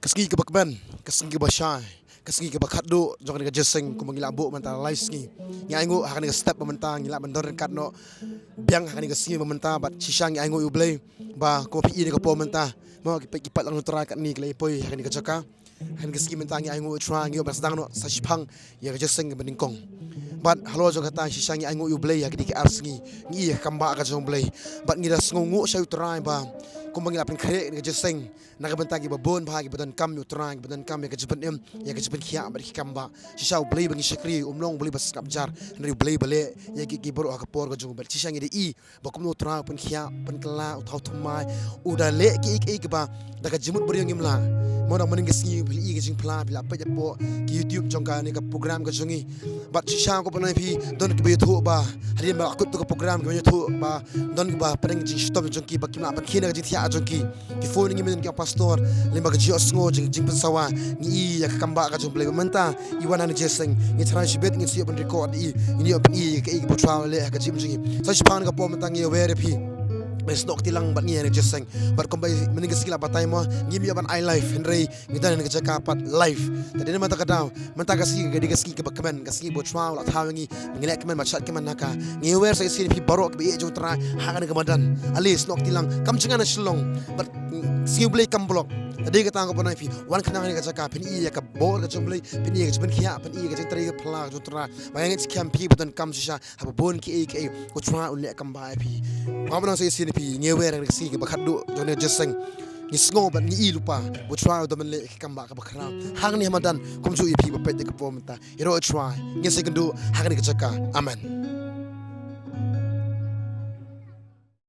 Sngewbha ben, Sngewbha shy, Sngewbha Khatduh, Jong ni jeseng ku mangila bu mentah live ski. Ngi aingu akan ni step mentah ngila bandor kat no biang akan ni sngi mentah bat shisang ngi aingu ublay ba ko pi ni ko po mentah. Mo kipat lang try kat ni klay poy akan ni jaka. Akan ni ski mentah ngi aingu try ngi bas dang no sa shipang ya jeseng beningkong. But halo jong kata shisang ngi aingu ublay ya ki arsngi ngi kamba ka jong blay. But ngi da sngungu shay try ba kung mangila pin kare ni jeseng nakabantagi babon bahagi badan kam utrang badan kam ya kajiban ya kajiban khia bar kamba shisha blay bangi shakri umlong blay bas kapjar nri blay bale ya ki boro akapor ko jung bar shisha ngi i bakum no trang pun khia pun kala Nongthymmai uda le ki ba daga jimut bari ngimla mona maning ngi bli i jing pla bila pa japo ki YouTube jongka ni ka program ka jungi bat shisha ko panai phi don ki be thu ba hari ma akut to program ki thu ba don ba paring jing stop jongki bakimla pan khina ji thia jongki ki phone ngi men ki pastor lima ka jios ngo jing pensawa ngi ya kamba ka jumble menta iwana ni jeseng ngi transibet ngi siop record ini open ka i botra le ka jim jingi sa span ka pom tangi were pi mes nok tilang bat ngi jeseng bat kombai mening skila batai mo ngi mi ban I life henry ngi dan ngi jaka pat life tadi ni mata ka daw menta ka ski ka diga ski ka bakmen ka ski botra la thaw ngi ngi lek men machat keman naka ngi wer sa ski pi barok bi e jo tra ha ka madan ali snok tilang kam chinga na Shillong bat Sngewbha kam blok tadi kata ko panai pi wan khana ni ka jaka pin i ka bor ka jumble pin i ka jben khia pin i ka jeng tri ka phla jo tra ba ngi kam pi butan kam shisha ha bon ki e ko tra ul kam ba pi pamana sai sin pi ngewer ka ski ka Khatduh jone jeseng ni Sngewbha ni i lupa bo tra do men le kam ba ka bakra hang ni hamadan kum ju i pi ba pe de ka pomta iro try ngi sekundu hang ni ka jaka amen.